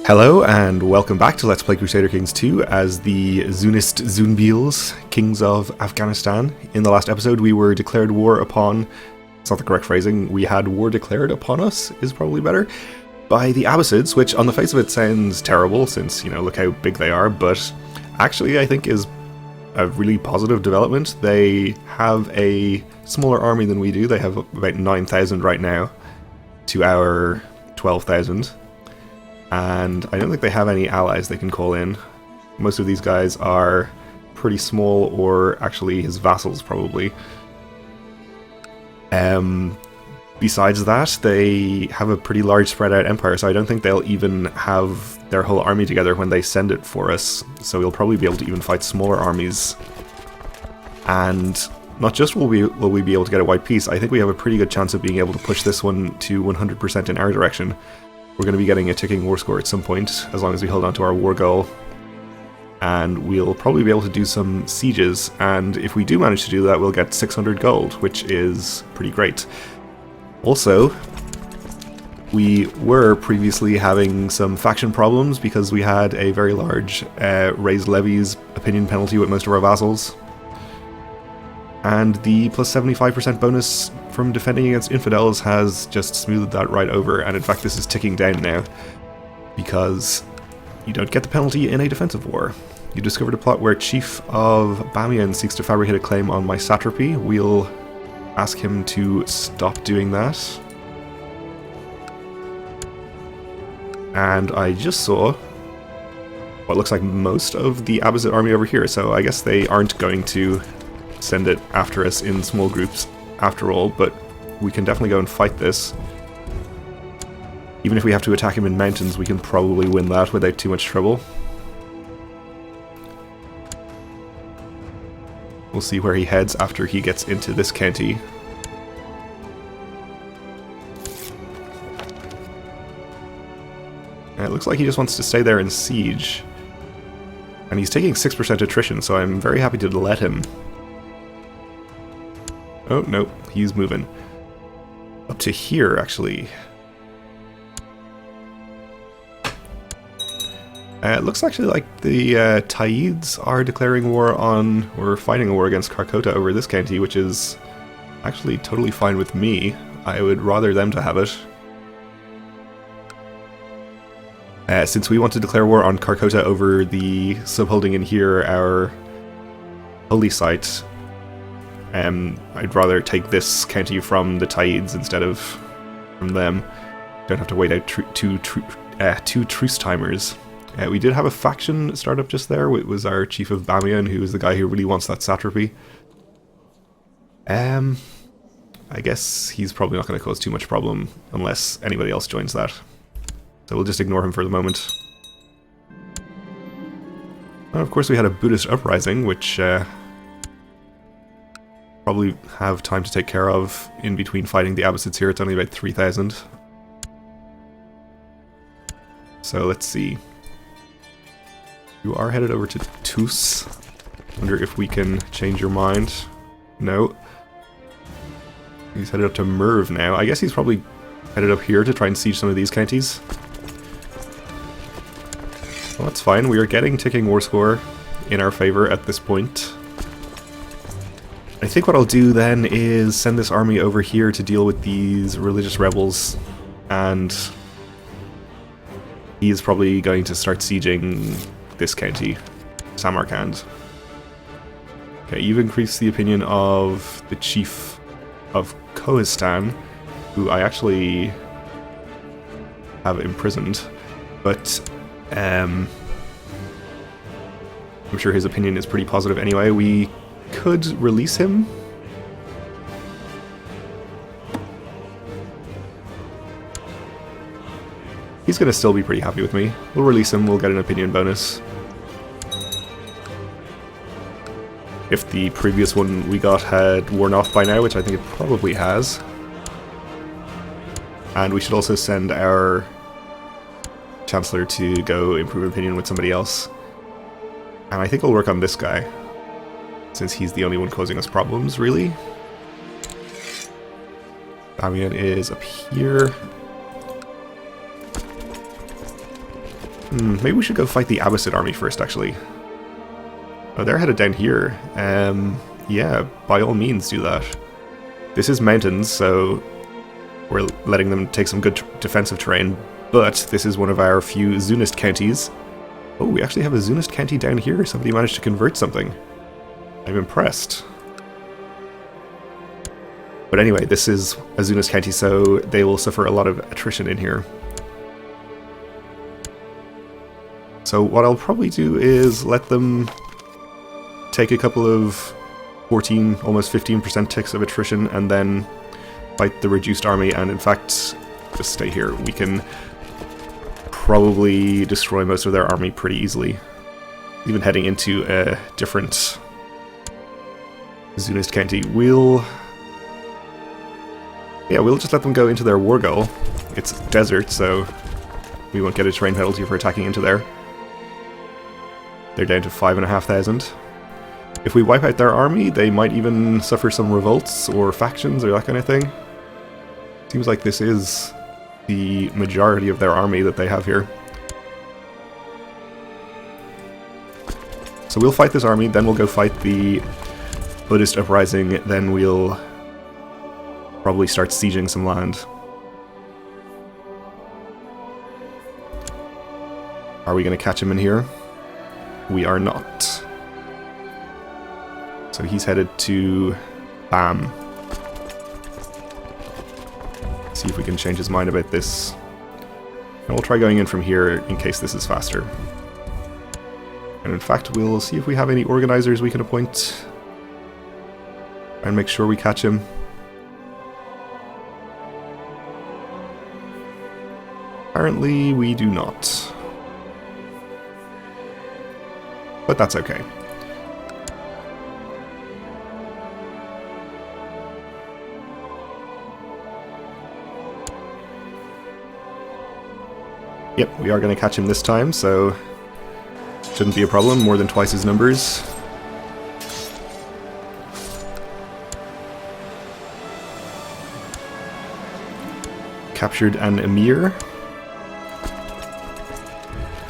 Hello and welcome back to Let's Play Crusader Kings 2 as the Zunist Zunbils, Kings of Afghanistan. In the last episode we were declared war upon, it's not the correct phrasing, we had war declared upon us is probably better, by the Abbasids, which on the face of it sounds terrible since, you know, look how big they are, but actually I think is a really positive development. They have a smaller army than we do. They have about 9,000 right now to our 12,000. And I don't think they have any allies they can call in. Most of these guys are pretty small, or actually his vassals probably. Besides that, they have a pretty large spread out empire, so I don't think they'll even have their whole army together when they send it for us. So we'll probably be able to even fight smaller armies. And not just will we be able to get a white peace, I think we have a pretty good chance of being able to push this one to 100% in our direction. We're going to be getting a ticking war score at some point, as long as we hold on to our war goal. And we'll probably be able to do some sieges, and if we do manage to do that, we'll get 600 gold, which is pretty great. Also, we were previously having some faction problems because we had a very large raised levies opinion penalty with most of our vassals. And the plus 75% bonus from defending against infidels has just smoothed that right over, and in fact this is ticking down now, because you don't get the penalty in a defensive war. You discovered a plot where Chief of Bamiyan seeks to fabricate a claim on my satrapy. We'll ask him to stop doing that. And I just saw what looks like most of the Abbasid army over here, so I guess they aren't going to send it after us in small groups after all, but we can definitely go and fight this. Even if we have to attack him in mountains, we can probably win that without too much trouble. We'll see where he heads after he gets into this county. And it looks like he just wants to stay there and siege. And he's taking 6% attrition, so I'm very happy to let him. Oh, no, he's moving. Up to here, actually. It looks actually like the Taids are declaring war on, or fighting a war against Karkota over this county, which is actually totally fine with me. I would rather them to have it. Since we want to declare war on Karkota over the subholding in here, our holy site, I'd rather take this county from the Taids instead of from them. Don't have to wait out two truce timers. We did have a faction start up just there. It was our Chief of Bamiyan, who is the guy who really wants that satrapy. I guess he's probably not going to cause too much problem unless anybody else joins that. So we'll just ignore him for the moment. And of course we had a Buddhist uprising, which probably have time to take care of in between fighting the Abbasids here. It's only about 3,000. So let's see. You are headed over to Tus. Wonder if we can change your mind. No. He's headed up to Merv now. I guess he's probably headed up here to try and siege some of these counties. Well, that's fine. We are getting ticking war score in our favor at this point. I think what I'll do then is send this army over here to deal with these religious rebels, and he is probably going to start sieging this county, Samarkand. Okay, you've increased the opinion of the Chief of Kohistan, who I actually have imprisoned, but I'm sure his opinion is pretty positive anyway. We could release him. He's going to still be pretty happy with me. We'll release him, we'll get an opinion bonus. If the previous one we got had worn off by now, which I think it probably has. And we should also send our Chancellor to go improve opinion with somebody else. And I think we'll work on this guy, since he's the only one causing us problems, really. Bamiyan is up here. Maybe we should go fight the Abbasid army first, actually. Oh, they're headed down here. Yeah, by all means do that. This is mountains, so we're letting them take some good defensive terrain, but this is one of our few Zunist counties. Oh, we actually have a Zunist county down here. Somebody managed to convert something. I'm impressed. But anyway, this is a Zunist county, so they will suffer a lot of attrition in here. So what I'll probably do is let them take a couple of 14, almost 15% ticks of attrition, and then fight the reduced army, and in fact, just stay here. We can probably destroy most of their army pretty easily. Even heading into a different Zunist county. We'll just let them go into their war goal. It's desert, so we won't get a terrain penalty for attacking into there. They're down to 5,500. If we wipe out their army, they might even suffer some revolts or factions or that kind of thing. Seems like this is the majority of their army that they have here. So we'll fight this army, then we'll go fight the Buddhist uprising, then we'll probably start sieging some land. Are we going to catch him in here? We are not. So he's headed to Bam. See if we can change his mind about this. And we'll try going in from here in case this is faster. And in fact, we'll see if we have any organizers we can appoint. And make sure we catch him. Apparently, we do not. But that's okay. Yep, we are going to catch him this time, so shouldn't be a problem. More than twice his numbers. Captured an emir.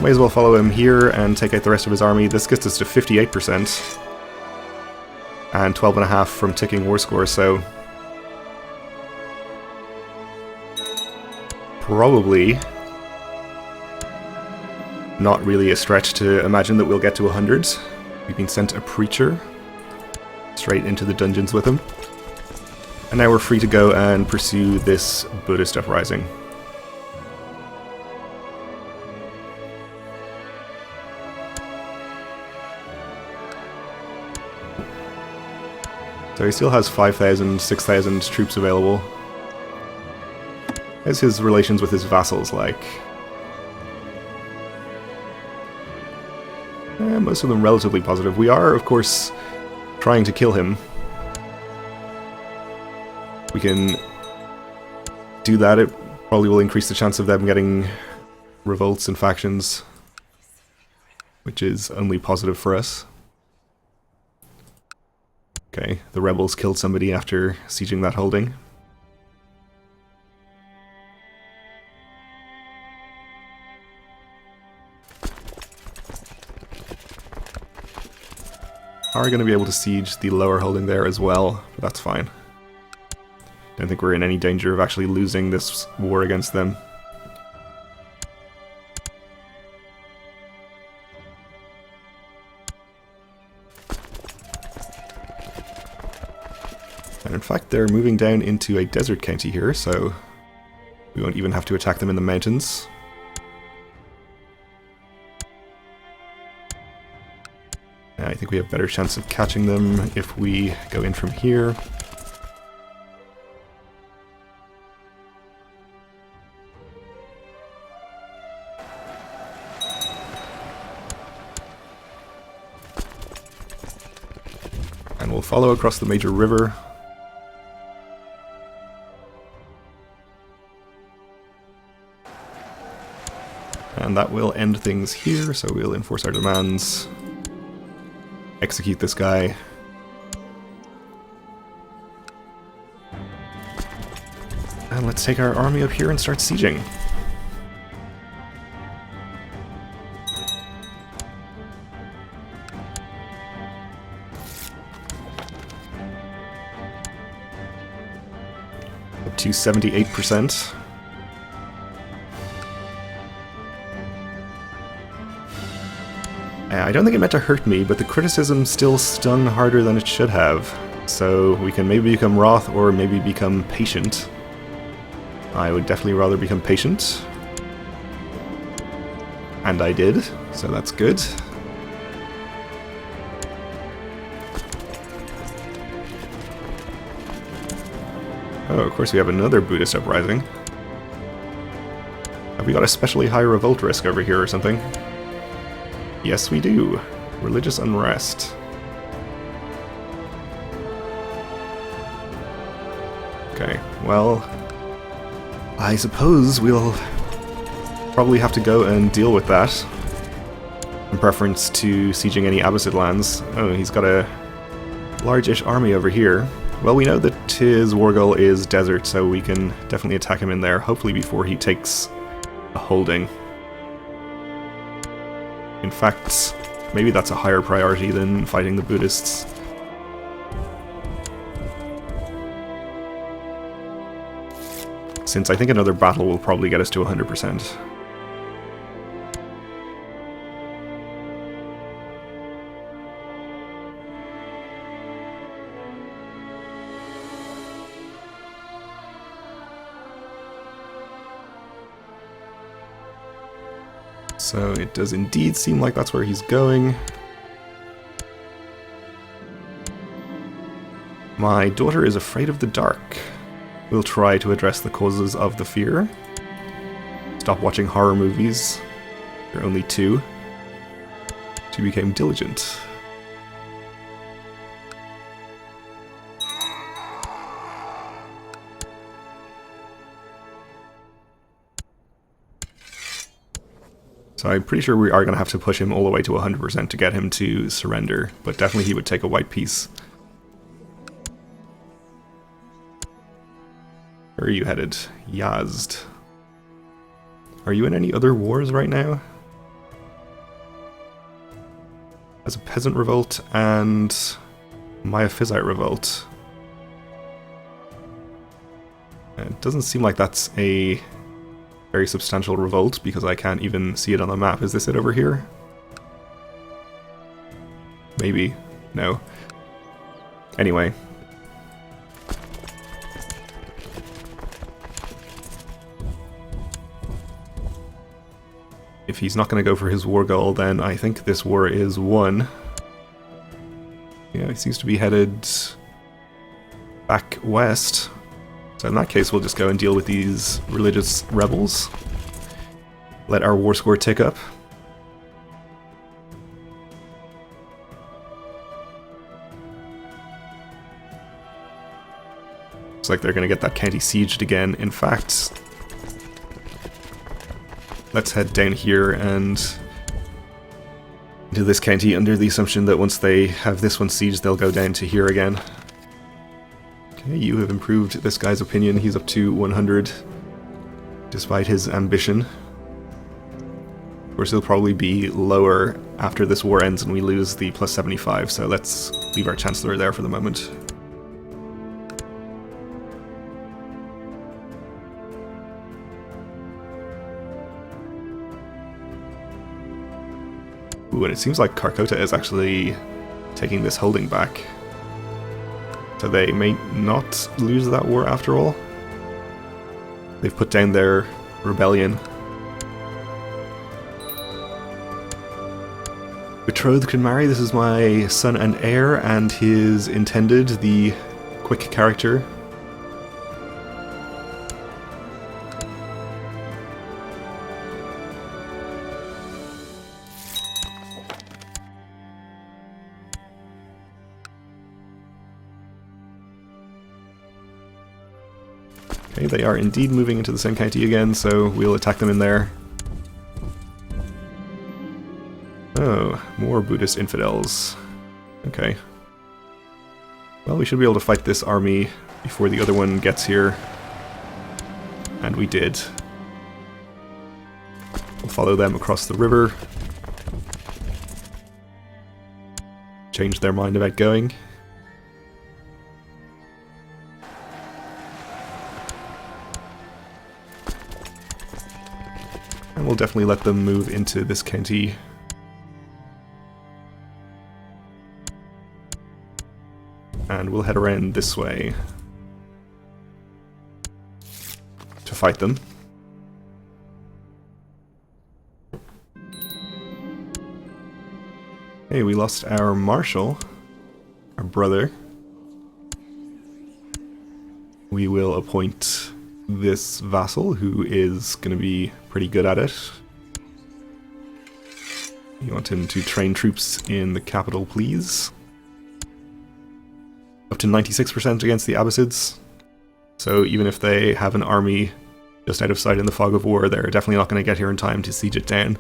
May as well follow him here and take out the rest of his army. This gets us to 58%. And 12.5 from ticking war score, so probably not really a stretch to imagine that we'll get to 100. We've been sent a preacher straight into the dungeons with him. And now we're free to go and pursue this Buddhist uprising. So he still has 5,000, 6,000 troops available. How's his relations with his vassals like? Most of them relatively positive. We are, of course, trying to kill him. We can do that. It probably will increase the chance of them getting revolts and factions, which is only positive for us. Okay, the rebels killed somebody after sieging that holding. Are going to be able to siege the lower holding there as well, but that's fine. Don't think we're in any danger of actually losing this war against them. And in fact, they're moving down into a desert county here, so we won't even have to attack them in the mountains. I think we have better chance of catching them if we go in from here. And we'll follow across the major river. And that will end things here, so we'll enforce our demands. Execute this guy. And let's take our army up here and start sieging. to 78%. I don't think it meant to hurt me, but the criticism still stung harder than it should have. So we can maybe become wroth or maybe become patient. I would definitely rather become patient. And I did, so that's good. Oh, of course we have another Buddhist uprising. Have we got a specially high revolt risk over here or something? Yes, we do. Religious unrest. Okay, well, I suppose we'll probably have to go and deal with that. In preference to sieging any Abbasid lands. Oh, he's got a large-ish army over here. Well, we know that his Wargull is desert, so we can definitely attack him in there, hopefully before he takes a holding. In fact, maybe that's a higher priority than fighting the Buddhists. Since I think another battle will probably get us to 100%. So it does indeed seem like that's where he's going. My daughter is afraid of the dark. We'll try to address the causes of the fear. Stop watching horror movies. There are only 2. She became diligent. So I'm pretty sure we are going to have to push him all the way to 100% to get him to surrender, but definitely he would take a white piece. Where are you headed? Yazd. Are you in any other wars right now? As a peasant revolt and Miaphysite revolt. It doesn't seem like that's a very substantial revolt, because I can't even see it on the map. Is this it over here? Maybe. No. Anyway. If he's not going to go for his Wargull, then I think this war is won. Yeah, he seems to be headed back west. So in that case, we'll just go and deal with these religious rebels. Let our war score tick up. Looks like they're going to get that county sieged again. In fact, let's head down here and do this county under the assumption that once they have this one sieged, they'll go down to here again. Okay, you have improved this guy's opinion. He's up to 100, despite his ambition. Of course, he'll probably be lower after this war ends and we lose the plus 75, so let's leave our Chancellor there for the moment. Ooh, and it seems like Karkota is actually taking this holding back. So they may not lose that war after all. They've put down their rebellion. Betrothed can marry. This is my son and heir, and his intended, the quick character. Okay, they are indeed moving into the same county again, so we'll attack them in there. Oh, more Buddhist infidels. Okay. Well, we should be able to fight this army before the other one gets here. And we did. We'll follow them across the river. Change their mind about going. we'll definitely let them move into this county. And we'll head around this way to fight them. Hey, we lost our marshal, our brother. We will appoint this vassal who is going to be pretty good at it. You want him to train troops in the capital, please. Up to 96% against the Abbasids. So even if they have an army just out of sight in the fog of war, they're definitely not going to get here in time to siege it down.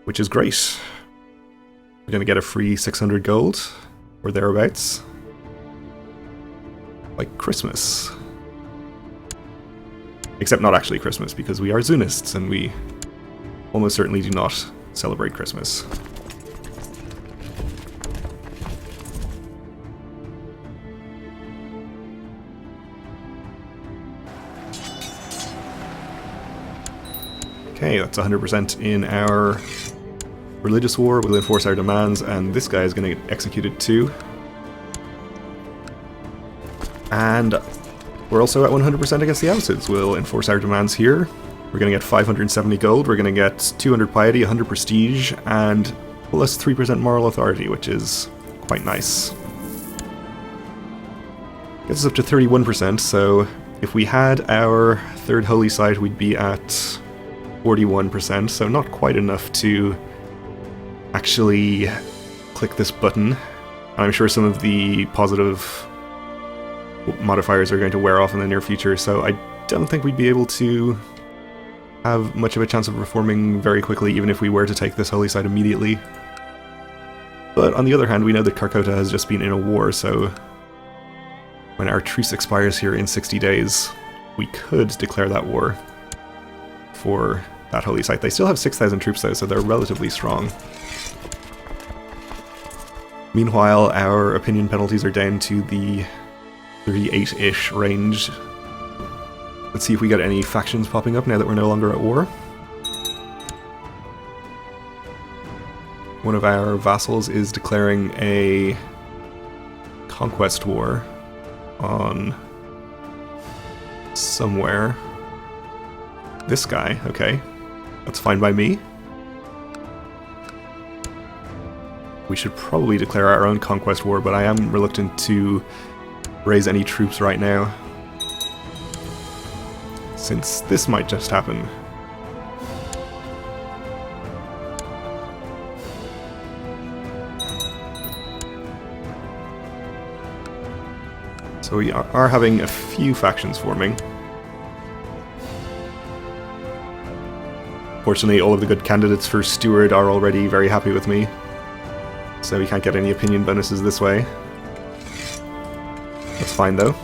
Which is great. We're going to get a free 600 gold, or thereabouts. Like Christmas. Except not actually Christmas, because we are Zunists, and we almost certainly do not celebrate Christmas. Okay, that's 100% in our religious war. We'll enforce our demands, and this guy is going to get executed too. And we're also at 100% against the Abbasids. We'll enforce our demands here. We're going to get 570 gold, we're going to get 200 piety, 100 prestige, and plus 3% moral authority, which is quite nice. Gets us up to 31%, so if we had our third holy site, we'd be at 41%, so not quite enough to actually click this button. I'm sure some of the positive modifiers are going to wear off in the near future, so I don't think we'd be able to have much of a chance of reforming very quickly, even if we were to take this holy site immediately. But on the other hand, we know that Carcota has just been in a war, so when our truce expires here in 60 days, we could declare that war for that holy site. They still have 6,000 troops though, so they're relatively strong. Meanwhile, our opinion penalties are down to the 38-ish range. Let's see if we get any factions popping up now that we're no longer at war. One of our vassals is declaring a conquest war on somewhere. This guy, okay. That's fine by me. We should probably declare our own conquest war, but I am reluctant to raise any troops right now, since this might just happen. So we are having a few factions forming. Fortunately, all of the good candidates for Steward are already very happy with me, so we can't get any opinion bonuses this way. That's fine though.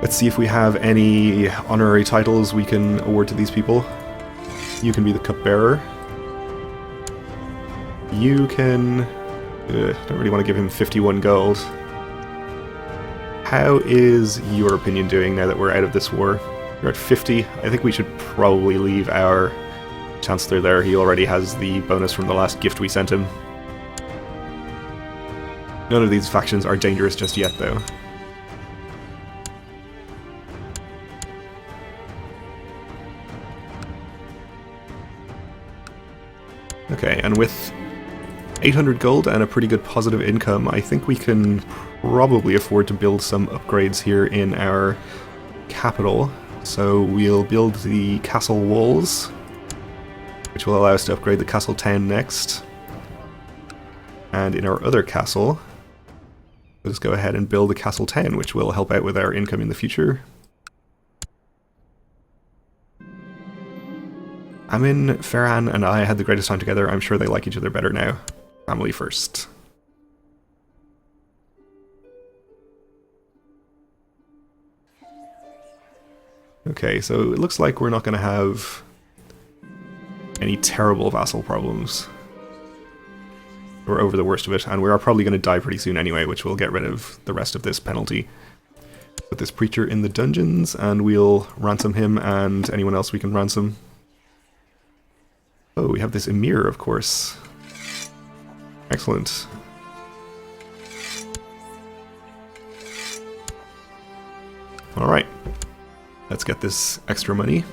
Let's see if we have any honorary titles we can award to these people. You can be the cupbearer. You can... don't really want to give him 51 gold. How is your opinion doing now that we're out of this war? You're at 50. I think we should probably leave our Chancellor there. He already has the bonus from the last gift we sent him. None of these factions are dangerous just yet, though. Okay, and with 800 gold and a pretty good positive income, I think we can probably afford to build some upgrades here in our capital. So we'll build the castle walls, which will allow us to upgrade the castle town next. And in our other castle, we'll just go ahead and build the castle town, which will help out with our income in the future. Amin, Ferhan, and I had the greatest time together. I'm sure they like each other better now. Family first. Okay, so it looks like we're not going to have any terrible vassal problems. We're over the worst of it, and we are probably going to die pretty soon anyway, which will get rid of the rest of this penalty. Put this preacher in the dungeons, and we'll ransom him and anyone else we can ransom. Oh, we have this Emir, of course. Excellent. Alright. Let's get this extra money.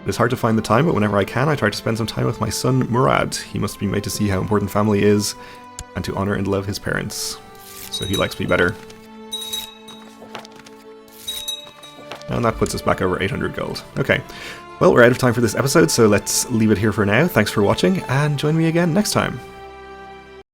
It's hard to find the time, but whenever I can, I try to spend some time with my son, Murad. He must be made to see how important family is, and to honor and love his parents. So he likes me better. And that puts us back over 800 gold. Okay. Well, we're out of time for this episode, so let's leave it here for now. Thanks for watching, and join me again next time.